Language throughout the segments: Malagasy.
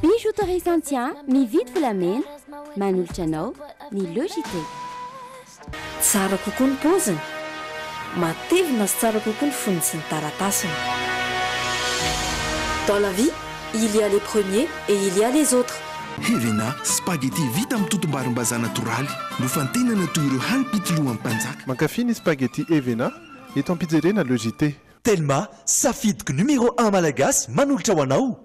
Bijouterie Saint-Tien, mividy volamena, manolotra anao ny Logité. Tsara kokoa ny paoziny, matevina sy tsara kokoa ny fonony sy ny taratasiny. Dans la vie, il y a les premiers et il y a les autres. Evena spaghetti vita amin'ny totom-barim-bazaha natoraly nofantenana toy ireo hanipitolohan'ny mpanjaka. Mankafy ny spaghetti Evena eto am-pizzeria na Logité. Telma safidiko numéro 1 malagasy manolotra ho anao.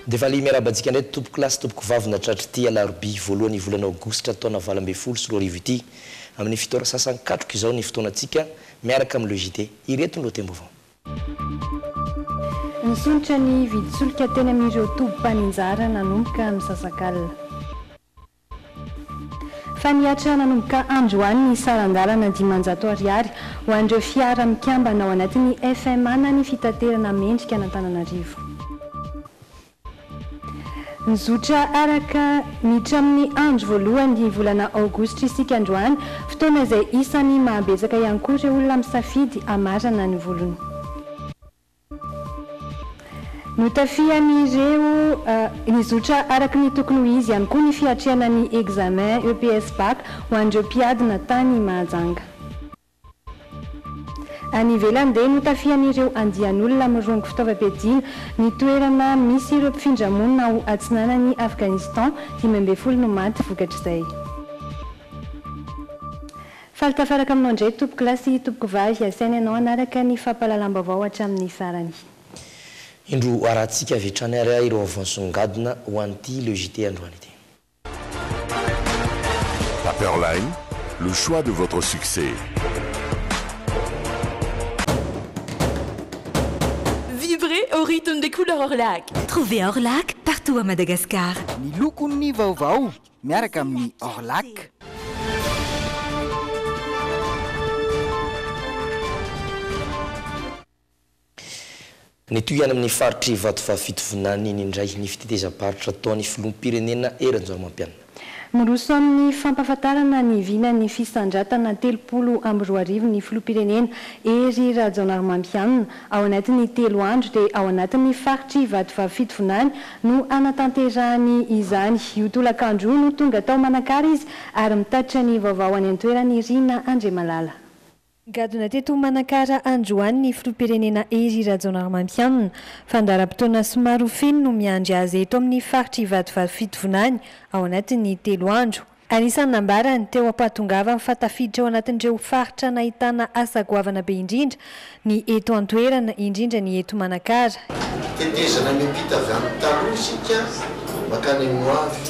Defa le miarabantsika ndray tompoko lasy tompoko vavina tratry ty alarobia voalohany volana aogositra taona 2020 sy 2010 ity amin'ny fitoara sasankatroka izao ny fotoanantsika miaraka amin'ny Logité ireto ny lohatem-baovao. Nisolotra ny vidisoloka teny amin'ireo tompom-paninjara nanomboka amin'ny sasakalina. Fa niatra nanomboka androany ny sarandalana 500 ariary ho an'ireo fiara mikambana ao anatin'ny FMA na ny fitaterana mendrika an'Antananarivo. Nizotra araka miditra amin'ny andro voalohany volana aogositra isika androany, fotoana izay isan'ny mahabetsaka ihany koa ireo olona misafidy hamarana ny volony. Notafian'ireo nizotra araka ny tokony ho izy ihany koa ny fiatriana ny examen EPS BAC ho an'ireo mpiadina tany Mahajanga. Any ivelany dia notafian'ireo andian'olona mirongo fitaovam-piadiana ny toerana misy ireo mpifindra-monina ho atsinanan'i Afghanistan 15 no maty vokatr'izay. Falitafaraka aminao indray tompoko lasy tompoko vavy asaina ianao anaraka ny fampahalalam-baovao hatramin'ny farany. Indro arahantsika avy hatrany ary ireo avansongadina ho an'ity Logité androany ity. Paperline, le choix de votre succès. Vibrez au rythme des couleurs Orlac. Trouvez Orlac partout à Madagascar. Ny lokon'ny vaovao miaraka amin'ny Orlac. Ny toyana amin'ny faritry vatofa fitovinany iny indray ny fitetezam-paritra ataon'ny filoham-pirenena eranjaro-mampianina. Miroso amin'ny fampahafantarana ny vinany fisandratana 30 ny filoham-pirenena ery Rajaonaromampianina ao anatin'ny 3 andro dia ao anatin'ny faritry vatofa fitovinany no anatanterahany izany. Io tolakandro no tonga tao Manakara izy ary mitatitra ny vaovao any an-toerany Rina Andriamalala. Gadona teto Manakara androany ny filoham-pirenena ery Rajaonaromampianina fandaharam-potoana somary feno no miandry azy eto amin'ny faritry vatofa fitovinany ao anatin'ny 3 andro. Anisan'ny nambarany teo ampahatongava fatafiditra ao anatin'ireo faritra nahitana asa goavana be indrindra ny eto an-toerana indrindra ny eto Manakara. Tetezana mipita avy amin'ny taloha isika makany amin'ny hoavy,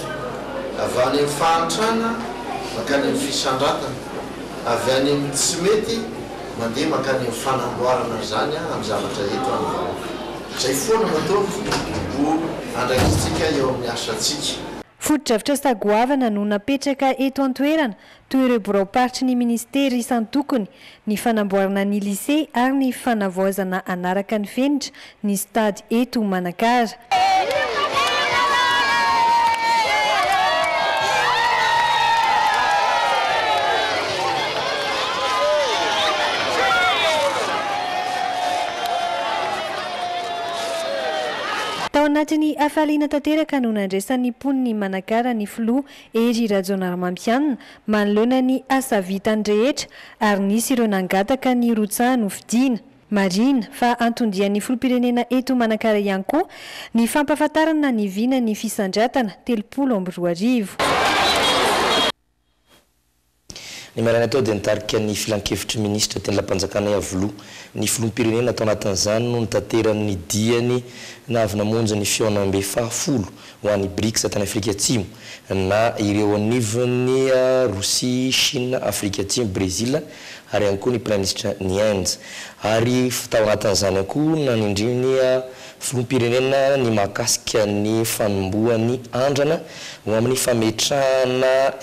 avy any amin'ny fahantrana makany amin'ny fisandratana, avy any amin'ny tsy mety mandeha makany amin'ny fanamboarana zany amin'ny zavatra eto amin'ny vahoaka. Izay foana natao ho andrakitsika eo amin'ny asantsika. Foto-dravitra sagoavana no napetraka eto an-toerana toy ireo biraoparitry ny ministera isan-tokony, ny fanamboarana ny lycée ary ny fanavaozana anaraka ny fenitra ny stady eto Manakara. Tao anatin'ny hafaliana tanteraka no nandraisan'ny mponiny Manakara ny filoha ery Rajaonaromampianina manoloana ny asa vitany rehetra ary nisy ireo nangataka ny rotsahany hofidiana. Marina fa antondian'ny filoham-pirenena eto Manakara ihany koa ny fampahafantarana ny vinany fisandratana 30 Ny marana atao dia nitarika ny filan-kevitry ministra teny lampanjakana Iavoloha ny filoham-pirenena tao anatin'izany no nitateran'ny diany na avy namonjy ny fihaonam-be 10 ho an'ny BRICS tany Afrika Atsimo na ireo anivon'ny Rosia, Chine, Afrika Atsimo, Brésil ary ihany koa ny praministra ny Inde. Ary tao anatin'izany koa nanindriny filoham-pirenena ny mahakasika ny fanombohan'ny andrana ho amin'ny fametrahana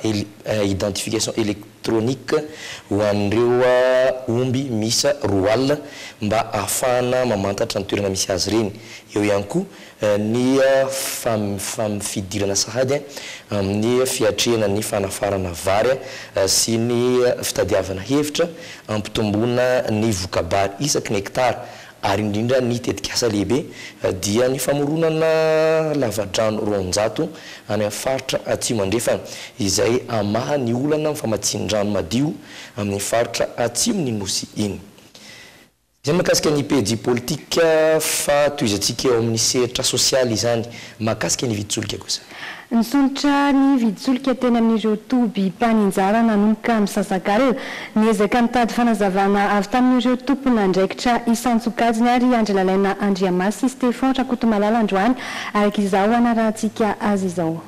identification électronique elektronika ho an'ireo omby misa roal mba ahafahana mamantatra ny toerana misy azy reny. Eo ihany koa ny fidirana sahady amin'ny fiatrehana ny fanafarana vary sy ny fitadiavana hevitra ampitombona ny vokabary isaky ny hektara ary indrindra ny tetikasa lehibe dia ny famoronana lavadrano 200 any amin'ny faritra Atsimo Andrefana izay amaha ny olana famatsian-drano madio amin'ny faritra Atsimo ny Nosy iny. Izay makasika ny pedi politika fa toizantsika eo amin'ny sehatra sosialy izany makasika ny viditsolika kosa. Nisontra ny viditsolika teny amin'ireo toby mpaninjara nanomboka misasak'alina niezaka mitady fanazavana avy tamin'ireo tompona andraikitra isan-tsokajiny ary Andrilalaina Andriamasy Stefan Rakotomalala Androany araka izao anarahantsika azy izao.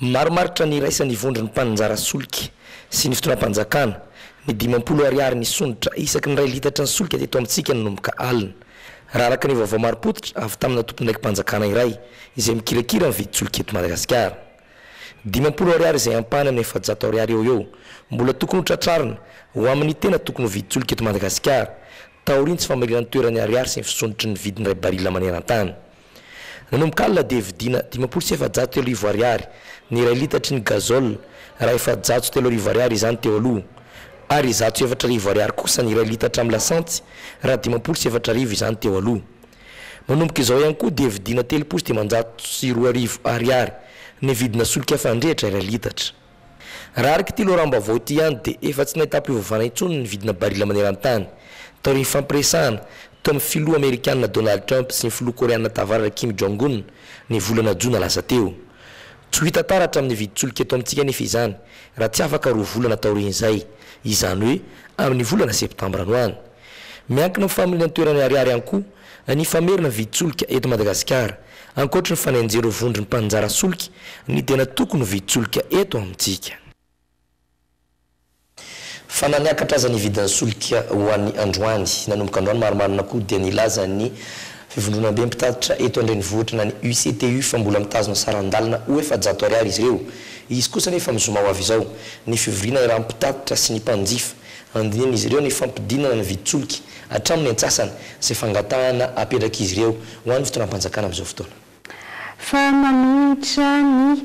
Maromaritra ny raisan'ny vondron'ny mpaninjara solika sy ny fotoanam-panjakana ny 50 ariary ny sonitra isaky ny ray litatra ny solika teto amintsika nanomboka alina. Raha araka ny vaovao marim-potitra avy tamina tompon'ndraiky mpanjakana iray izay mikirakira ny viditsolika eto Madagasikara. 50 ariary izay ampana amin'ny 700 ariary eo mbola tokony ho tratrarina ho amin'ny tena tokony ho viditsolika eto Madagasikara taoriny tsy famariana toerany ariary sy ny fisondritry ny vidiny ray barila maneran-tany. Nanomboka alina dia vidina 57 ariary ny ray litatry ny gazole raha 703 ariary izany teo aloha ary 104 ariary kosa ny ray litatra amin'ny lasantsy raha 57 izany teo aloha. Manomboka izao ihany koa dia vidina 302 ariary ny vidina solika fandrehitra ray litatra. Raha araka ity lorambavao ity ihany dia efa tsy nahita mpivavana intsony ny vidina barila maneran-tany taoriny fampiresahana teo amin'ny filoha Amerikanina Donald Trump sy ny filoha Koreana Tavarara Kim Jong-un ny volana Jona lasa teo. Tsy ho hita taratra amin'ny viditsolika eto amintsika nefa izany raha tsy afaka roa volana taorin'izay izany hoe amin'ny volana septambra anoany. Miankina amin'ny familiana toerana ariary ihany koa ny famerina viditsolika eto Madagasikara ankoatra ny fanainjero vondron'ny mpanjara solika ny tena tokony viditsolika eto amintsika. Fananiakatra aza ny vidin'ny solika ho an'ny androany nanomboka androany maromarina koa dia nilaza ny fivondrona be mpitatitra eto andrenivohitra na ny UCTU fa mbola mitazona sarandalina ho 700 ariary izy ireo. Izy kosa nefa mizoma ho avy izao ny fivoriana iraha mpitatitra sy ny mpanjifa andininy izy ireo ny fampidinana ny viditsolika hatramin'ny antsasany sy fangatahana apetraka izy ireo ho an'ny fotoanam-panjakana amin'izao fotoana. Fa manohitra ny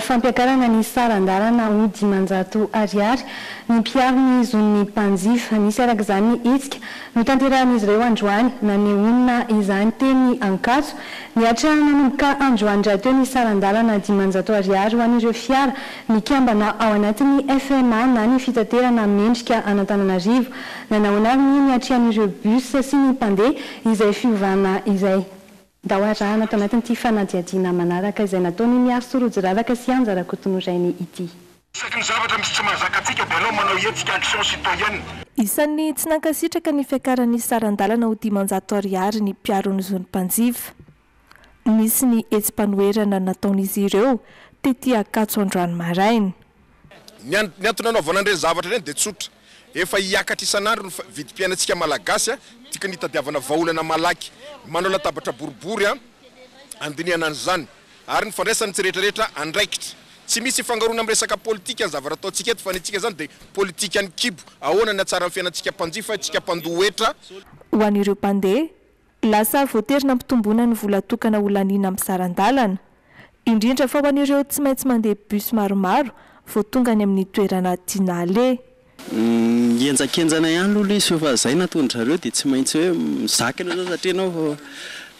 fampiakarana ny sarandalana ho 500 ariary ny mpiaro ny zon'ny mpanjifa nisy araka izany hetsika no tanterahan'izy ireo androany na ny onona izany teny Ankatso niatra nanomboka androany raha teo ny sarandalana 500 ariary ho an'ireo fiara mikambana ao anatin'ny FMA na ny fitaterana mendrika Antananarivo na nahoana ny niatrehan'ireo bus sy ny mpandeha izay fiovana izay. Dawarana tao anatin'ity fanadihadiana manaraka izay nataony miaro sorojo ravaka sy anjara kotonorainy ity. Isan'ny tsy nankasitraka ny fiakaran'ny sarandalana ho 500 ariary ny mpiaron'ny zon'ny mpanjifa. Nisy ny etsim-panoherana nataon'izy ireo tety Ankatso androany maraina. Ny antony anaovana an'ireny zavatra ireny dia tsotra. Efa hiakatra isan'andro ny vidim-piainantsika malagasy tika ny tadiavana vahaolana malaky manao latabatra boribory andiniana an'izany ary ny fandraisany tsy rehetrarehetra andraikitra. Tsy misy fangarona amin'ny resaka politika ny zavatra ataontsika eto fa ny tsika zany dia politika ny kibo ahoana ny atsara ny fiainantsika mpanjifa tsika mpandohetra. Ho an'ireo mpandeha lasa voaterina mpitomboana ny vola tokana ho laniana amin'ny sarandalana indrindra fa ho an'ireo tsy maintsy mandeha bus maromaro vao tonga ny amin'ny toerana tianale. Enjakenjana ihany aloha izy fa zay natondra zareo dia tsy maintsy hoe mizakana zao satria anao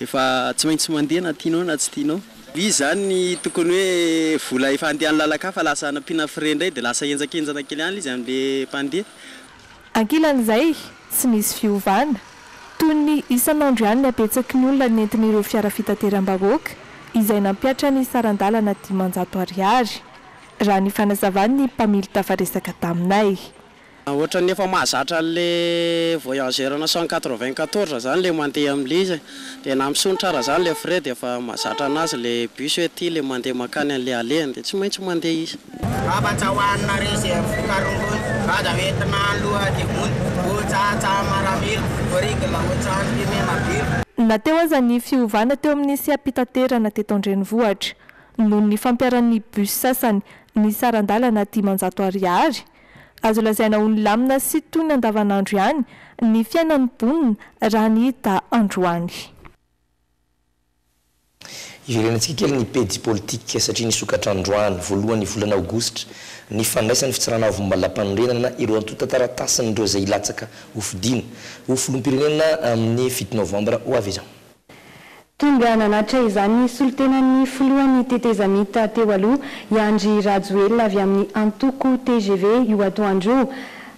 efa tsy maintsy mandeha na tianao na tsy tianao. Izy zany tokony hoe vola efa andehan'ny lalaka fa lasa anampiana frais indray dia lasa enjakenjana kely ihany izy amin'ilay mpandeha. Ankilan'izay tsy nisy fiovana toy ny isan'andro ihany ny abetsaky ny olona nentin'ireo fiara fitateram-bahoaka izay nampiatra ny sarandalana 500 ariary raha ny fanazavany ny mpamily tafaresaka taminay. Ohatra ny efa mahazatra le voyageur na 194 zany le mandeha amin'ilay izy dia na misony tsara zany le frais dia efa mahazatra anazy le bus hoe ty le mandeha makany an'le alehany dia tsy maintsy mandeha izy. Rabatsahoanina resy fikarongony raha hoentina aloha dia votsatsa maramila vorigla votsany menabila. Nateo aza ny fiovana teo amin'ny seapitaterana teto andrenivohitra noho ny fampiaran'ny bus sasany ny sarandalana 500 ariary azo lazaina ololamina sy toy ny andavanandro ihany ny fiainan'ny bonina raha ny hita androany. Iverenantsika kely ny pedi politika satria nisokatra androany voalohany volana aogositra ny fandraisany fitsarana avombalam-panorenana ireo antotataratasiny zay ilatsaka hofidina ho filoham-pirenena amin'ny 7 novambra ho avy izao. Tonga nanatra izany solotenan'ny filohan'ny tetezamita teo aloha Iandry Rajoelina avy amin'ny antoko TGV io atoandro.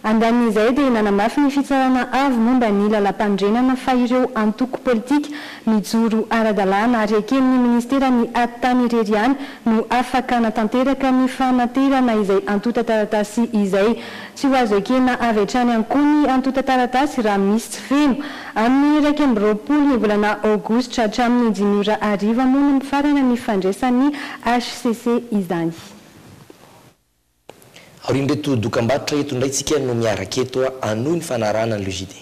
Andan'izay dia nanamafy ny fitsarana avy momba ny lalam-pandrenana fa ireo antoko politika mijoro ara-dalàna ary eken'ny ministera ny atany reriany no afaka natanteraka ny fanaterana izay antota-taratasy izay. Tsy ho azo ekena avy hatrany ankoa ny antota-taratasy raha misy tsy feno. Amin'ny 20 ny volana aogositra hatramin'ny 5 moa no mifarana ny fandraisan'ny HCC izany. Aurindreto dokam-barotra eto indray tsika no miaraka eto anohy ny fanarahana ny logide.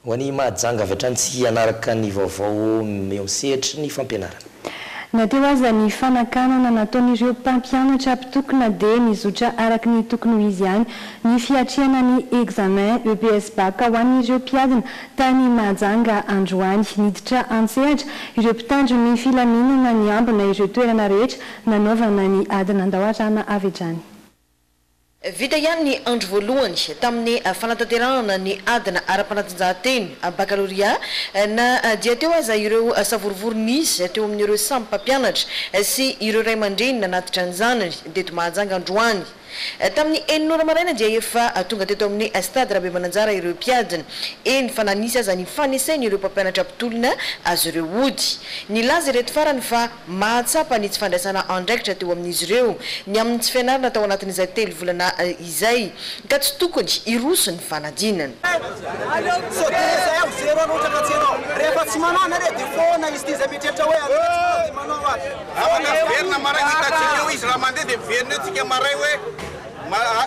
Ho an'ny mahajanga avy hatrany tsy anaraka ny vaovao eo sehatra ny fampianarana. Nateo aza ny fanakanana nataon'ireo mpampianatra mpitokona dia mizotra araky ny tokony ho izy ihany ny fiatriana ny examen EPS BAC ho an'ireo mpiadina tany Mahajanga androany. Niditra an-tsehatra ireo mpitandro ny filaminana ny ambina ireo toerana rehetra nanaovana ny adina andahoarana avy hatrany. Vita ihany ny andro voalohany tamin'ny fanatanterahana ny adina ara-panatanjahanteny baccalauréat na dia teo aza ireo savorovoron'isy teo amin'ireo samy mpampianatra sy ireo ray aman-dreny nanatitra ny zanany teto Mahajanga androany. Tamin'ny 9 maraina dia efa tonga teto amin'ny stade Rabe Mananjara ireo mpiadina eny fa nanisy aza ny fanesainy ireo mpampianatra mpitolona azy ireo ody. Nilaza ireto farany fa mahatsapa ny tsy fandraisana andraikitra teo amin'izy ireo ny amin'ny tsy fianarana tao anatin'izay 3 volana izay ka tsy tokony iroso ny fanadinana.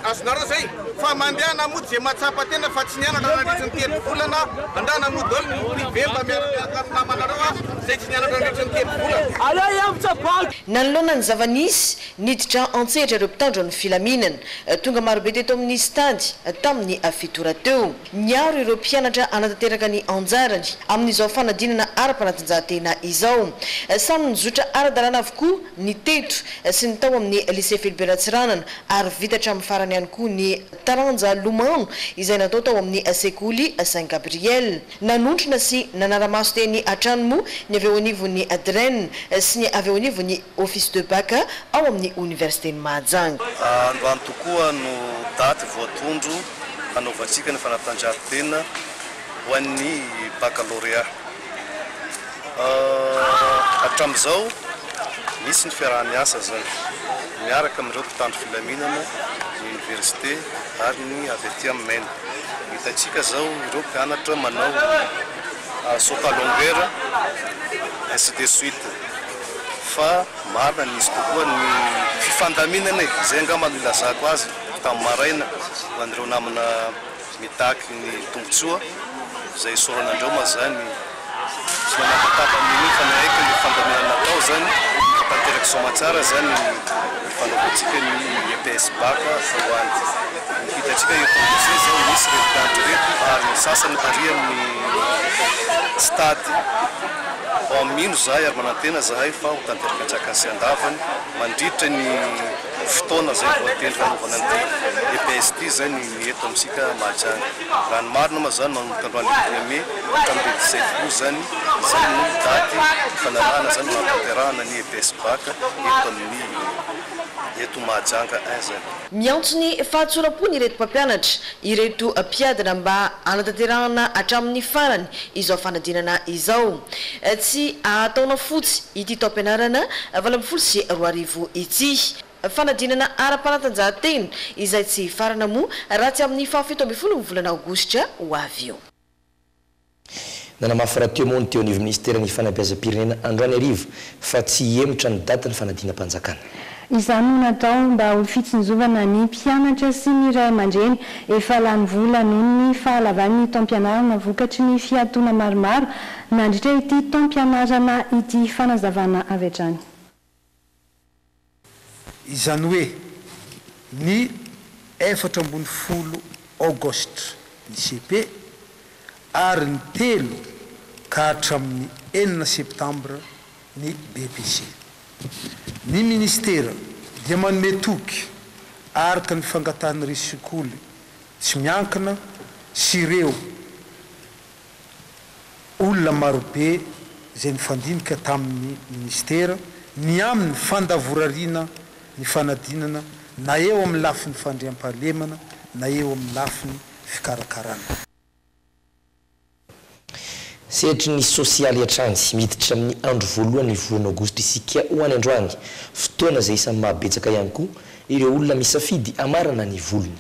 Asnareo zay fa mandeha namody zay mahatsapa tena fa tsy nianatra nandritra ny 3 volana andana namody olo privé mba miaraka amin'ny namanareo zay tsy nianatra nandritra ny 3 volana. Nanolona ny zavanisy niditra an-tsehatra ireo mpitandro ny filaminana tonga marobe teto amin'ny stady tamin'ny fitora teo. Niaro ireo mpianatra anatanteraka ny anjarany amin'izao fanadinana ara-panatanjahantena izao. Samy nizotra ara-dalàna avokoa ny teto sy ny tao amin'ny lycée Philibert Ratsiranana ary vitatra amin'ny farany ihany koa ny taranja lomano izay natao tao amin'ny sekoly Saint Gabriel. Nanontrona sy nanaramaso teny atrano moa ny avy eo anivon'ny DREN sy ny avy eo anivon'ny office de bac ao amin'ny université ny Mahajanga. Androany tokoa no daty voatondro hanaovantsika ny fanatanjahantena ho an'ny baccalauréat. Hatramin'izao misy ny fiarahamiasa zany miaraka amin'ireo mpitandro filaminana ny université ary ny avy aty amin'ny Maine. Hitantsika zao ireo mpianatra manao saut à longueur ainsi de suite fa marina nisy kokoa ny fifandaminana izay angamba no ilazako azy tamin'ny maraina ho an'ireo namana mitaky ny tombotsoa izay soranandreo ma zany tsy manapatapa amin'ny fanaiky ny fandaminana natao zany tanteraka somatsara zany fanaovantsika ny EPS BAC voalohany. Hitantsika ekon'izay zao misy reto reto ary ny sasany ary amin'ny stade mino zahay ary manantena zahay fa ho tanteraka antsakany sy andavany mandritra ny fotoana zay voatendry fanaovana ny EPS ty zany ny eto amintsika Mahajanga. Raha ny marina ma zany manotandroany premier hatramin'ny 17 zany izay no daty fanarahana zany mampanterahana ny EPS BAC eto amin'ny eto Mahajanga zany. Miantsony fahatsorapony ireto mpampianatra ireto mpiadina mba anatanterahana hatramin'ny farany izao fanadinana izao. Tsy ataona fotsy ity taom-pianarana 24 sy 20 ity. Fanadinana ara-panatanjahantena izay tsy farana moa raha tsy amin'ny 17 volana aogositra ho avy eo. Nanamafy raha teo moa ny teo anivy ministera ny fanabeazam-pirenena androany arivo fa tsy emotra ny data ny fanadinam-panjakana. Izany no natao mba ho fitsinjovana ny mpianatra sy ny ray aman-dreny efa lany vola noho ny fahalavan'ny taom-pianarana vokatry ny fiatoana maromaro nandritra ity taom-pianarana ity fanazavana avy hatrany. Izany hoe ny 4 aogostra ny CP ary ny 3 ka hatramin'ny 9 septambra ny BPC. Ny ministera dia manome toky araka ny fangatahany risikoly tsy miankina sy ireo olona marobe izay nifandinika tamin'ny ministera ny amin'ny fandavorariana ny fanadinana na eo amin'ny lafiny fandriam-pahalemana na eo amin'ny lafiny fikarakarana. Sehatra ny sosialy hatrany miditra amin'ny andro voalohany volana aogositra isika ho any androany fotoana izay isan'ny mahabetsaka ihany koa ireo olona misafidy amarana ny volony.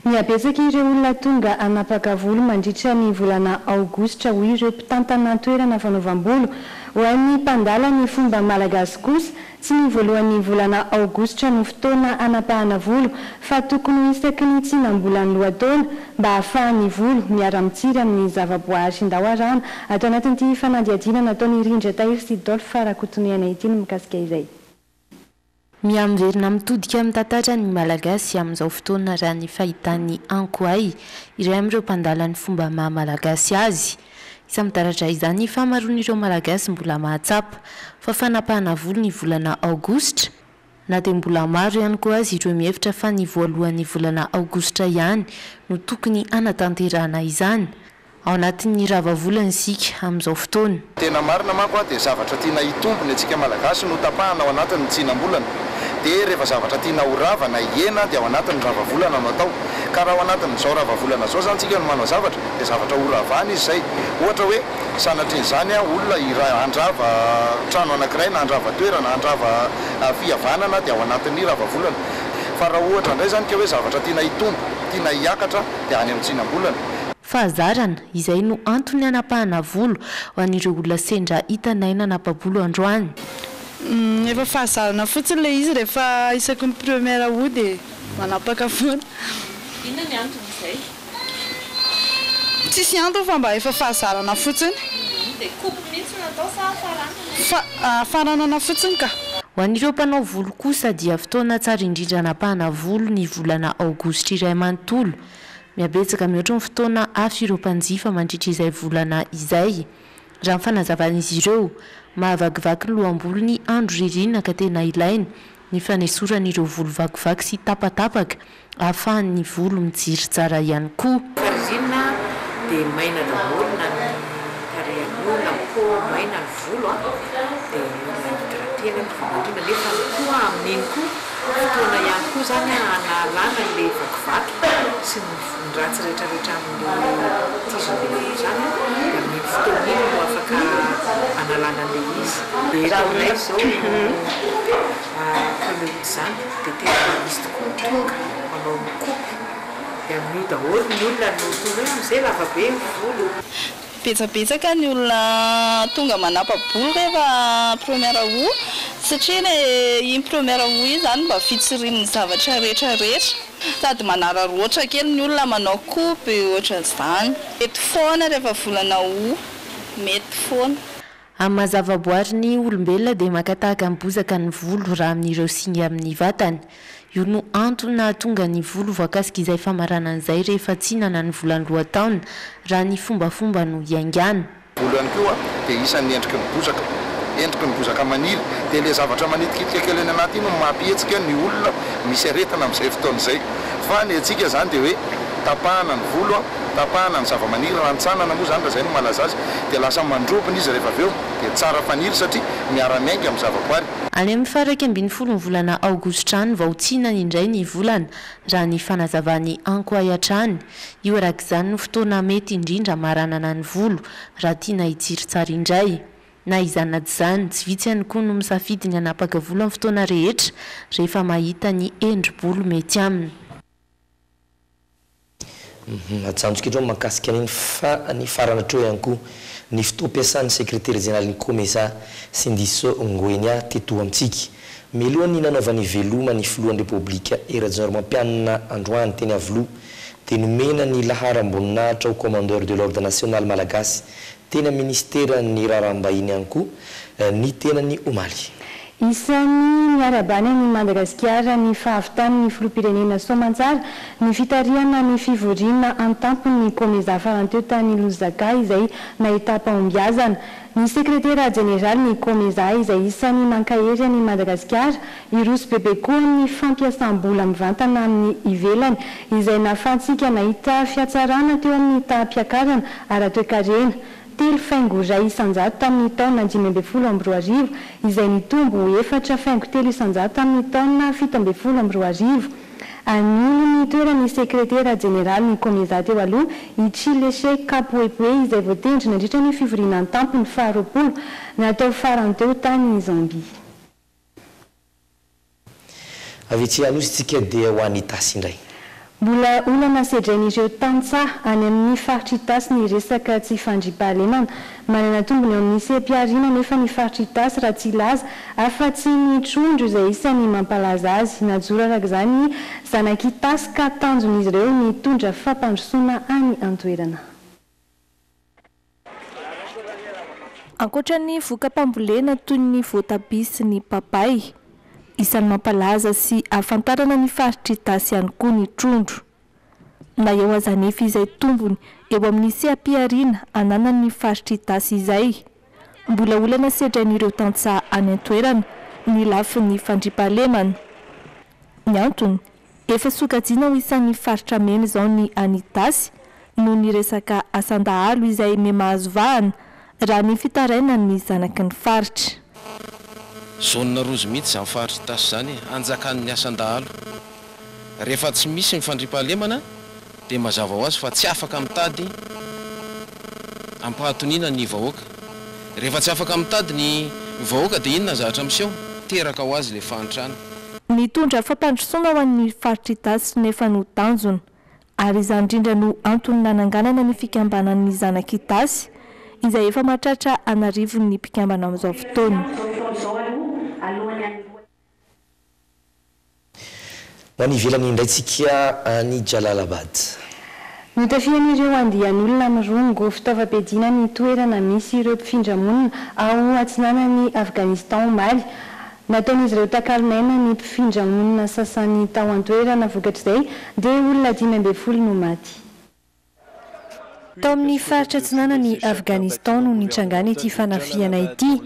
Miabetsaka ireo olona tonga anapaka volo mandritra ny volana aogositra ho ireo mpitantana toerana fanaovam-bolo ho an'ny mpandala ny fomba malagasy kosa tsy ny voalohan'ny volana aogositra no fotoana anapahana volo fa tokony isaky ny tsinam-bolany lohataona mba hahafahan'ny volo miara-mitsiry amin'ny zavaboary sy-ndahoarana atao anatin'ity fanadihadiana nataony Rindra Tahiry sy Dolphe Farakotoniana ity no mikasika izay. Miamverina mitodika mitantara ny malagasy amin'izao fotoana raha ny fahitan'ny ankoay iray amin'ireo mpandala ny fomba maha-malagasy azy. Isa mitaratra izany famaroan'ireo malagasy mbola mahatsapa fa fanapahana volo ny volana aogositra na dia mbola maro ihany koa azy ireo mihevitra fa ny voalohan'ny volana aogositra ihany no tokony anatanterahana izany. Ao anatin'ny ravavolana isika amin'izao fotoana. Tena marina manko dia zavatra tiana hitombony antsika malagasy no tapahana ao anatin'ny tsinam-bolana. Dia rehefa zavatra tiana ho rava na hiena dia ao anatin'ny ravavolana no atao. Ka raha ao anatin'izao ravavolana zao zany tsika no manao zavatra dia zavatra ho ravana izy izay. Ohatra hoe sanatrian'izany olona handrava trano anankiray na handrava toerana, handrava fihavanana dia ao anatin'ny ravavolana. Fa raha ohatra indray zany ka hoe zavatra tiana hitombo, tiana hiakatra dia any amin'ny tsinam-bolana. Fahazarana izay no antony anapahana volo ho an'ireo olona sendra hitanaina anapa-bolo androany. Efa fahazarana fotsiny ilay izy rehefa isaky ny première août dia manapaka volo. Inona ny antony izay? Tsisy antony fa mba efa fahazarana fotsiny. Dia kopo mihitsy natao sa faranana fotsiny ka. Ho an'ireo mpanao volo kosa dia fotoana tsara indrindra anapahana volo ny volana aogositra iray manontolo. Miabetsaka mihoatra ny fotoana hafa ireo mpanjifa mandritra izay volana izay. Raha ny fanazavan'izy ireo mahavakivaky ny lohambolony ny andro ririna ka tena ilaina ny fanesoran'ireo volo vakivaky sy tapatapaka ahafahan'ny volo mijiry tsara ihany koa. Farizina dia maina daholo na ny tarehan'io na koa maina ny volo dia tena mandrina nefa koa amin'iny koa fotoana ihany koa zany analana ilay vakivaky sy ny ratsy rehetrarehetra amin'ny tizim-bolo zany dia amin'ny fotoana iny no afaka analana an'ilay izy. Dia aminay izao kaleoty zany dia tena misy tokoa tonga manao mikopy dia amin'io daholo ny olona no tonga amin'izay lavabe ny volo. Betsabetsaka ny olona tonga manapa-bolo rehefa première août satria iny première août iny zany mba fitsirian'ny zavatra rehetrarehetra sady manararoatra kely ny olona manao kopy ohatran'izany. Mety foana rehefa volana août, mety foana. Amin'ny mazavaboary ny olombelona dia makatahaka ny bozaka ny volo raha amin'ireo singa amin'ny vatany. Io no antony tonga ny volo voakasika izay famaranana izay rehefa tsinana ny volany lohataona raha ny fombafomba no hiaingana. Volo ihany koa dia isan'ny endriky ny bozaka maniry dia ilay zavatra manitikitika kely any anaty iny no mampihetsika ny olona misy aretina amin'izay fotoana izay. Fa ny antsika zany dia hoe tapahana ny volo, tapahana ny zava-maniry rantsanana moa zany raha izay no malaza azy dia lasa mandropony izy rehefa avy eo dia tsara faniry satria miara-miainga amin'ny zavaboary. Any amin'ny faraika ambin'ny folo ny volana aogositra any vao tsinana indray ny volana raha ny fanazavany ankoay hatrany. Io araka izany no fotoana mety indrindra maranana ny volo raha tiana hijiry tsara indray. Na izany izany tsy vitsy ihany koa no misafidy ny anapaka volo amin'ny fotoana rehetra rehefa mahita ny endri-bolo mety aminy. Atsanjoka etrao mahakasika ny farana treo ihany koa ny fotoam-piasan'ny sekretary général ny komesa Sindiso Ngoenia teto amintsika. Mialohan'ny nanaovany veloma ny filohan'ny repoblika Erazor mampianina androany teny Avlo dia nomena ny laharam-boninahitra au commandeur de l'ordre national malagasy tena ministera ny raharaham-bahiny ihany koa ny tena ny omaly. Isan'ny miarabany ny Madagasikara ny fahavitan'ny filoham-pirenena Soamantsara ny fitariana ny fivoriana an-tampony Komeza faranteo tany Lozaka izay nahita fahombiazana. Ny sekretera jeneraly ny Komeza izay isan'ny nankahery ny Madagasikara iroso bebe koa ny fampiasam-bola mivantana amin'ny ivelany izay nahafahantsika nahita fiatsarana teo amin'ny taham-piakarana ara-toekarena. Telo faingo iray isan-jato tamin'ny taona 2012 izay nitombo 4 faingo telo isan-jato tamin'ny taona 2017. Anilo ny toerany sekretera jeneraly ny Komeza teo aloha i Tsileshe Kapoepoe izay voatendry nandritra ny fivoriana an-tampony faharoapolo natao farany teo tany Zambia. Avy ety anositsika dia ho an'ny tasy indray. Mbola olana sedrain'ireo tantsaha any amin'ny faritry tasy ny resaka tsy fandriam-pahalemana manana tombony eo amin'ny sepiarina nefa ny faritry tasy raha tsy laza afa-tsy ny trondro izay isan'ny mampalaza azy. Najora araka izany zanaky tasy ka tanjon'izy ireo ny tondra fampandrosoana any an-toerana. Ankoatran'ny voka-pambolena toy ny voatabia sy ny papay, isan'ny mampalaza sy ahafantarana ny faritry tasy ihany koa ny trondro. Na eo azanefa izay tombony eo amin'ny sepiarina ananan'ny faritry tasy izay. Mbola olana sedrain'ireo tantsaha any an-toerana ny lafin'ny fandriam-pahalemana. Ny antony, efa sokajiana ho isan'ny faritra mena izao ny any tasy noho ny resaka asan-dahalo izay memahazo vahana raha ny fitaraina ny zanaky ny faritra. Zonina rozy mihitsy izany faritry tasy izany anjakan'ny asan-dahalo. Rehefa tsy misy ny fandriam-pahalemana dia mazava ho azy fa tsy afaka mitady ampahatoniana ny vahoaka. Rehefa tsy afaka mitady ny vahoaka dia inona zavatra miseho? Teraka ho azy ilay fahantrana. Ny tondra fampandrosoana ho an'ny faritry tasy nefa no tanjona, ary izany indrindra no antony nananganana ny fikambanan'ny zanaky tasy izay efa mahatratra anarivon'ny mpikambana amin'izao fotoana. Ho any ivelany indraitsika any Jalalabad. Notafian'ireo andian'olona mirongo fitaovam-piadiana ny toerana misy ireo mpifindra-monina ao atsinanan'ny Afghanistan omaly. Nataon'izy ireo takalinaina ny mpifindra-monina sasany tao an-toerana vokatr'izay dia olona 12 no maty. Tao amin'ny faritra atsinanan'ny Afghanistan no nitrangana ity fanafiana ity.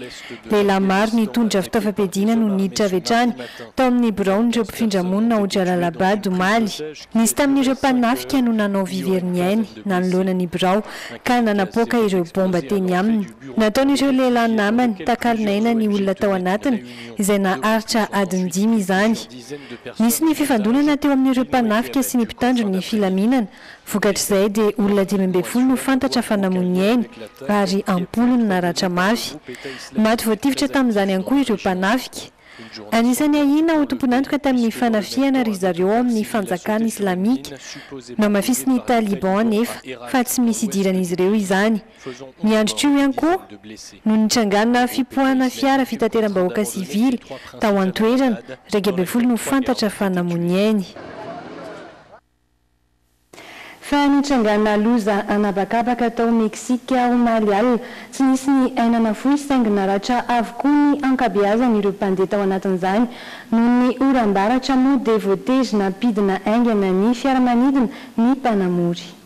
Lehilahy maro nitondra fitaovam-piadiana no niditra avy hatrany tao amin'ny birao ireo mpifindra-monina ao Jalalabad omaly. Nisy tamin'ireo mpanafika no nanao viveriny ainy nanoloana ny birao ka nanapoaka ireo bomba teny aminy. Nataon'ireo lehilahy namany takalinaina ny olona tao anatiny izay naharitra adiny 5 izany. Nisy ny fifandonana teo amin'ireo mpanafika sy ny mpitandro ny filaminana. Vokatr'izay dia olona 12 no fantatra fa namony ainy ary ampolony naratra mafy. Maty voatifitra tamin'izany ihany koa ireo mpanafika. Anisany ahina ho tompon'antoka tamin'ny fanafiana ry zareo amin'ny fanjakana islamika namafisy ny Taliban nefa fa tsy misy idiran'izy ireo izany. Ny andro teo ihany koa no nitrangana fipoahana fiara fitateram-bahoaka sivily tao an-toerana 20 no fantatra fa namony ainy. Fa nitrangana loza anabakabaka tao Meksika omaly alina tsy nisy ny ainana fohy saingy naratra avokoa ny ankabeazan'ireo mpandeha tao anatin'izany noho ny oram-baratra moa dia voatery nampidina aingana ny fiaramanidina ny mpanamory.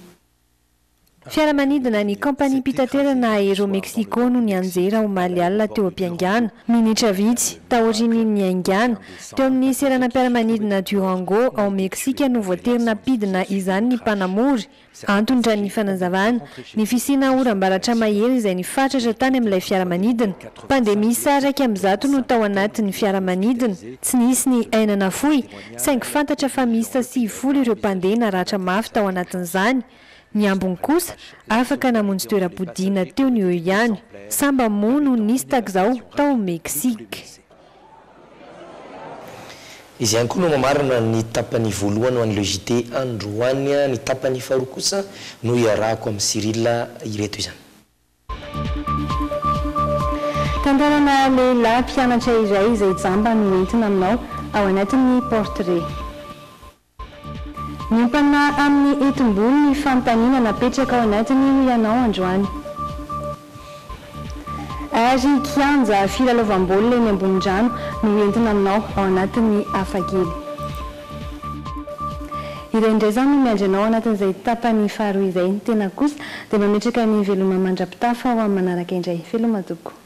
Fiaramanidina ny kampani mpitaterana aero Meksiko no nianjera omaly alina teo am-piangana. Minitra vitsy taorian'ny niaingana teo amin'ny seranam-piaramanidina Durango ao Meksika no voatery nampidina izany ny mpanamory. Antondra ny fanazavana ny fisina oram-baratra mahery izay nifatratra tany amin'ilay fiaramanidina. Pandemisa 100 no tao anatin'ny fiaramanidina. Tsy nisy ny ainana fohy saingy fantatra fa misy 80 ireo mpandeha naratra mafy tao anatin'izany. Ny ambony kosa afaka namonjy toeram-podiana teo ny eo ihany. Samba moa no nisy takizao tao Meksika. Izy ihany koa no mamarina ny tapany voalohany ho an'ileo JT androany, ny tapany faharoa kosa no iarahako amin'ny Cyril ireto izany. Tantarana lehilahy mpianatra iray izay jamba no entina aminao ao anatin'ny portrait. Niompana amin'ny etim-bolo ny fanontaniana napetraka ao anatiny ho ianao androany. ary kianja filalaovam-baolina eny ambony-drano no entina aminao ao anatin'ny hafakely. Ireny indray izany no miandry anao anatin'izay tapany faharoa izay. Ny tena kosa dia mametraka ny veloma mandrapitafa ho amin'ny manaraka indray. Felomadoko.